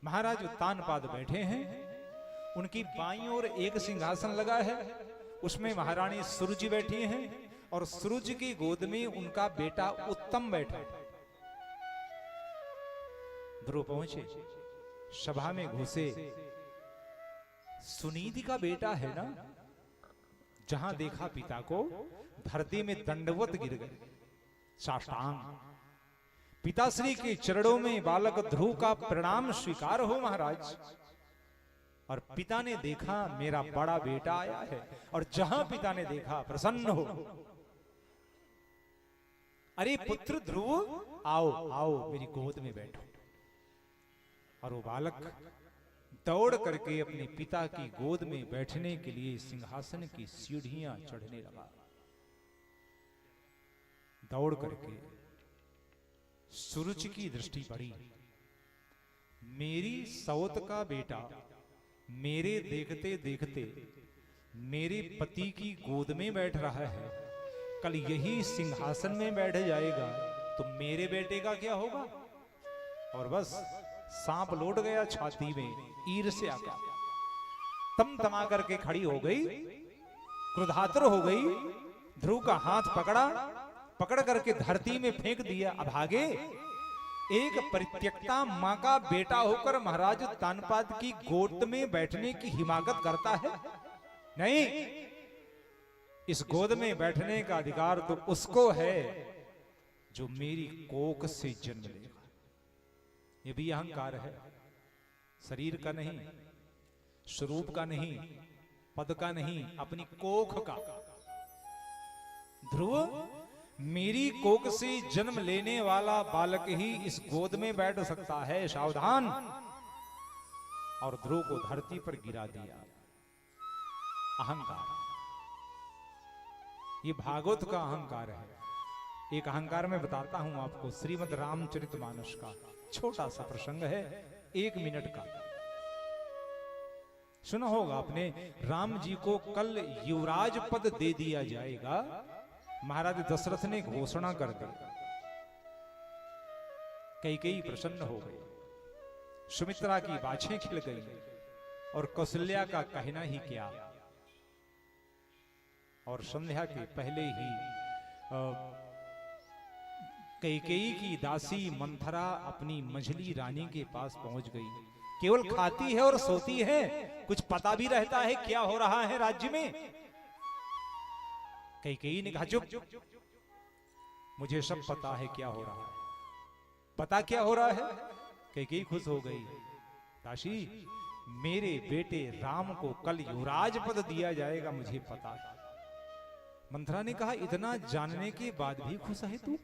महाराज उत्तानपाद बैठे हैं, उनकी बाईं ओर एक सिंहासन लगा है, उसमें महारानी सुरुचि बैठी हैं और सुरुचि की गोद में उनका बेटा उत्तम बैठा है। ध्रुव पहुंचे, सभा में घुसे, सुनीति का बेटा है ना, जहां देखा पिता को धरती में दंडवत गिर गए साष्टांग। पिताश्री के चरणों में बालक ध्रुव का प्रणाम स्वीकार हो महाराज। और पिता ने देखा मेरा बड़ा बेटा आया है, और जहां पिता ने देखा प्रसन्न हो, अरे पुत्र ध्रुव आओ आओ मेरी गोद में बैठो। और वो बालक दौड़ करके अपने पिता की गोद में बैठने के लिए सिंहासन की सीढ़ियां चढ़ने लगा। दौड़ करके सुरुचि की दृष्टि पड़ी, मेरी सौत का बेटा मेरे देखते देखते मेरे पति की गोद में बैठ रहा है, कल यही सिंहासन में बैठ जाएगा तो मेरे बेटे का क्या होगा। और बस सांप लौट गया छाती में, ईर्ष्या का तमा करके खड़ी हो गई, क्रोधातुर हो गई। ध्रुव का हाथ पकड़ा, पकड़ करके धरती में फेंक दिया। अभागे, एक परित्यक्ता मां का बेटा होकर महाराज उत्तानपाद की गोद में बैठने की हिमाकत करता है? नहीं, इस गोद में बैठने का अधिकार तो उसको है जो मेरी कोख से जन्म लेगा। ये भी अहंकार है, शरीर का नहीं, स्वरूप का नहीं, पद का नहीं, अपनी कोख का। ध्रुव, मेरी कोख से जन्म लेने वाला बालक ही इस गोद में बैठ सकता है, सावधान। और ध्रुव को धरती पर गिरा दिया। अहंकार, ये भागवत का अहंकार है। एक अहंकार मैं बताता हूं आपको, श्रीमद् रामचरितमानस का छोटा सा प्रसंग है, 1 मिनट का। सुना होगा आपने, राम जी को कल युवराज पद दे दिया जाएगा। महाराज दशरथ ने घोषणा कर दी। कैकेयी प्रसन्न हो गई, सुमित्रा की बाछें खिल गई, और कौशल्या का कहना ही क्या। और संध्या के पहले ही कैकेयी की दासी मंथरा अपनी मझली रानी के पास पहुंच गई। केवल खाती है और सोती है, कुछ पता भी रहता है क्या हो रहा है राज्य में? कैकेयी ने कहा चुप, मुझे सब पता है क्या हो रहा है। पता क्या हो रहा है? कैकेयी खुश हो गई, दासी मेरे बेटे राम को कल युवराज पद दिया जाएगा, मुझे पता है। मंथरा ने कहा इतना जानने के बाद भी खुश है तू?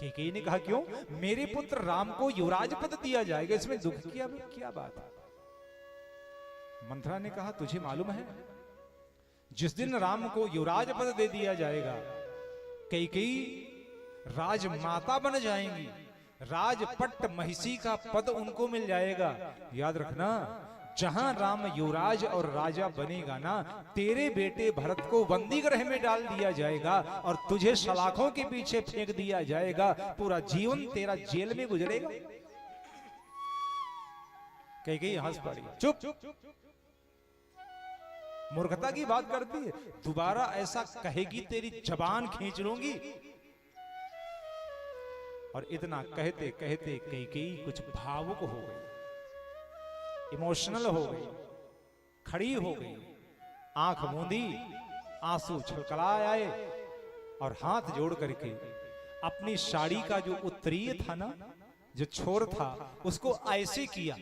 कैकेयी ने कहा क्यों? मेरे पुत्र राम को युवराज पद दिया जाएगा, इसमें दुख की क्या बात है? मंथरा ने कहा तुझे मालूम है, जिस दिन राम को युवराज पद दे दिया जाएगा, कैकेयी राजमाता बन जाएंगी, राजपट महिषी का पद उनको मिल जाएगा। याद रखना, जहां राम युवराज और राजा बनेगा ना, तेरे बेटे भरत को बंदी गृह में डाल दिया जाएगा और तुझे सलाखों के पीछे फेंक दिया जाएगा। पूरा जीवन तेरा जेल में गुजरेगा। कैकेयी हंस पड़ी, चुप, मूर्खता की बात करती है, दोबारा ऐसा कहेगी तेरी जबान खींच लूंगी। और इतना कहते कहते कैकेयी कुछ भावुक हो गई, इमोशनल हो गई, खड़ी हो गई, आंख मूंदी, आंसू छलकला आए, और हाथ जोड़ करके अपनी साड़ी का जो उत्तरीय था ना, जो छोर था, उसको ऐसे किया,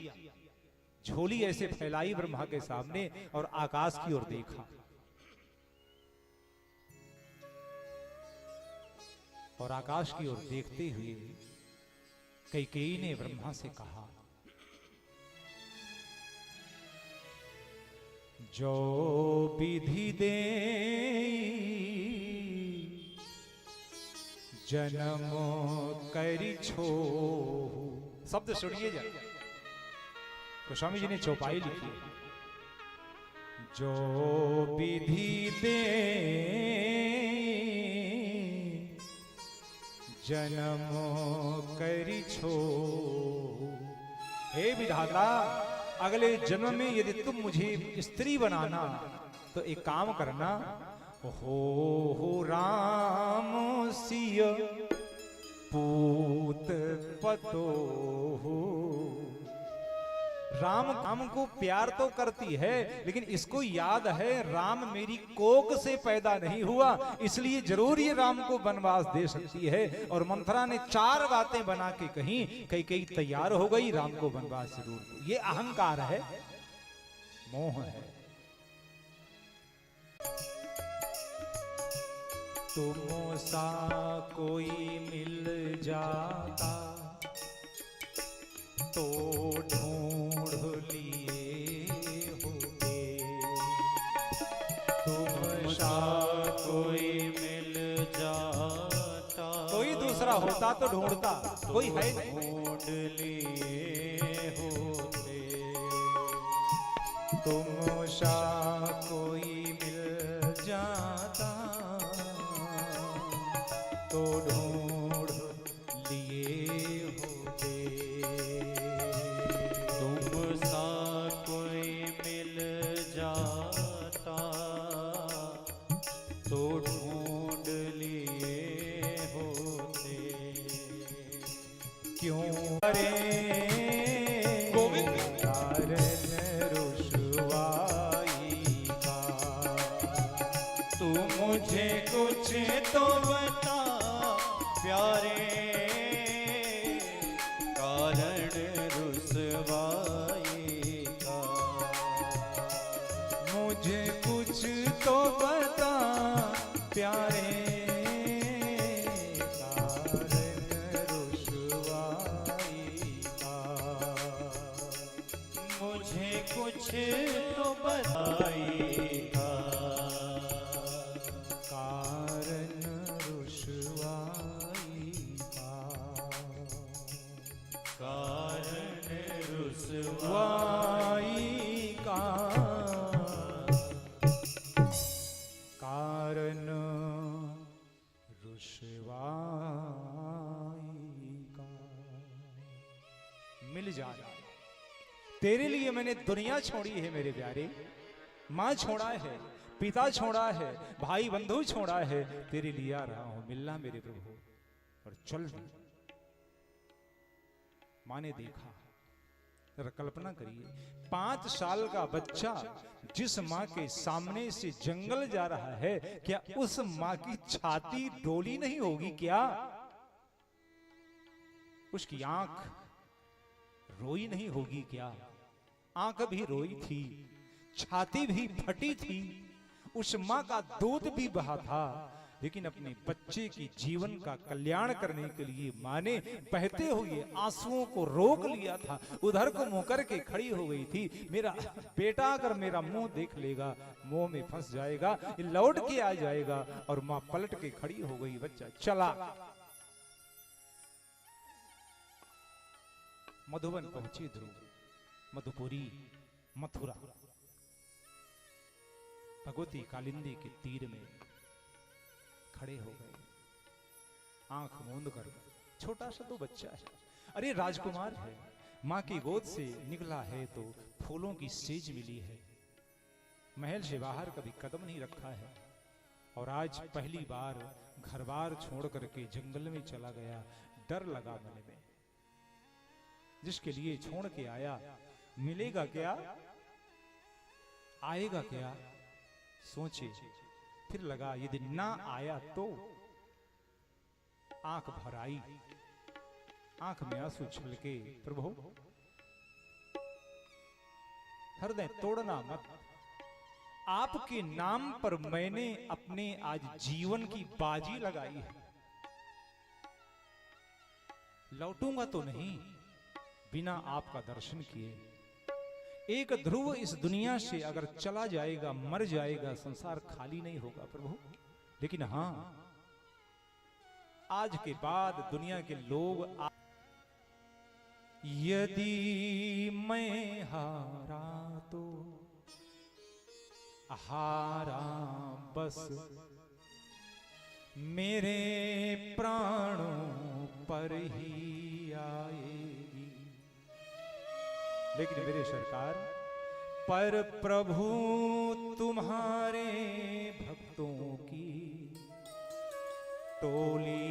झोली ऐसे फैलाई ब्रह्मा के सामने और आकाश की ओर देखा। और आकाश की ओर देखते हुए कैकेयी ने ब्रह्मा से कहा, जो विधि दे जन्म करि छो। शब्द सुनिए जा, गोस्वामी जी ने चौपाई लिखी, जो विधि दे जन्म करि छो, हे विधाता, अगले जन्म में यदि तुम मुझे स्त्री बनाना तो एक काम करना, हो राम सिय पूत पतो हो। राम को प्यार तो करती है, लेकिन इसको याद है राम मेरी कोख से पैदा नहीं हुआ, इसलिए जरूर ये राम को वनवास दे सकती है। और मंथरा ने 4 बातें बना के कहीं, कई तैयार हो गई, राम को वनवास जरूर दो। ये अहंकार है, मोह है। तुम सा कोई मिल जाता तो ढूंढ लिए होते। तुम सा कोई मिल जाता, कोई दूसरा होता तो ढूंढता, कोई है ढूंढ लिए होते। तुम सा कोई मिल जाता तो ढूंढ लिए होते। तुम सा कोई मिल जाता तो ढूंढ लिए होते। क्यों रे कारण रुसवाई का, तू मुझे कुछ तो बता प्यारे, कारण रुसवाई का। मुझे कुछ तो बता प्यारे, कारण रुसवाई का। मुझे कुछ तो बताइएगा, कारण रुसवाई का। कारण रुसवाई का, कारण रुसवाई का। मिल जाना, तेरे लिए मैंने दुनिया छोड़ी है मेरे प्यारे। माँ छोड़ा है, पिता छोड़ा है, भाई बंधु छोड़ा है, तेरे लिए आ रहा हूं मिलना मेरे प्रभु। और चल, माँ ने देखा, जरा कल्पना करिए, 5 साल का बच्चा जिस माँ के सामने से जंगल जा रहा है, क्या उस माँ की छाती डोली नहीं होगी क्या? उसकी आंख रोई नहीं होगी क्या? आंख भी रोई थी, छाती भी फटी थी, उस माँ का दूध भी बहा था, लेकिन अपने बच्चे की जीवन का कल्याण करने के लिए माँ ने बहते हुए आंसुओं को रोक लिया था। उधर को मुंह करके खड़ी हो गई थी, मेरा बेटा अगर मेरा मुंह देख लेगा मुंह में फंस जाएगा, लौट के आ जाएगा। और माँ पलट के खड़ी हो गई, बच्चा चला। मधुबन पहुंची ध्रुव, मधुपुरी, मथुरा, भगवती कालिंदी के तीर में खड़े हो गए, आंख मूंद कर। छोटा सा तो बच्चा है, अरे राजकुमार है, मां की गोद से निकला है तो फूलों की सेज मिली है, महल से बाहर कभी कदम नहीं रखा है, और आज पहली बार घर बार छोड़ करके जंगल में चला गया। डर लगा मन में, जिसके लिए छोड़ के आया मिलेगा क्या, आएगा क्या, सोचे। फिर लगा यदि ना आया तो। आंख भर आई, आंख में आंसू छलके, प्रभु हृदय तोड़ना मत, आपके नाम पर मैंने अपने आज जीवन की बाजी लगाई है, लौटूंगा तो नहीं बिना आपका दर्शन किए। एक ध्रुव इस दुनिया से अगर चला जाएगा, मर जाएगा, संसार खाली नहीं होगा प्रभु। लेकिन हां, आज के बाद दुनिया के लोग यदि मैं हारा तो हारा बस, मेरे प्राणों पर ही आएगी, लेकिन मेरे सरकार, पर प्रभु तुम्हारे भक्तों की टोली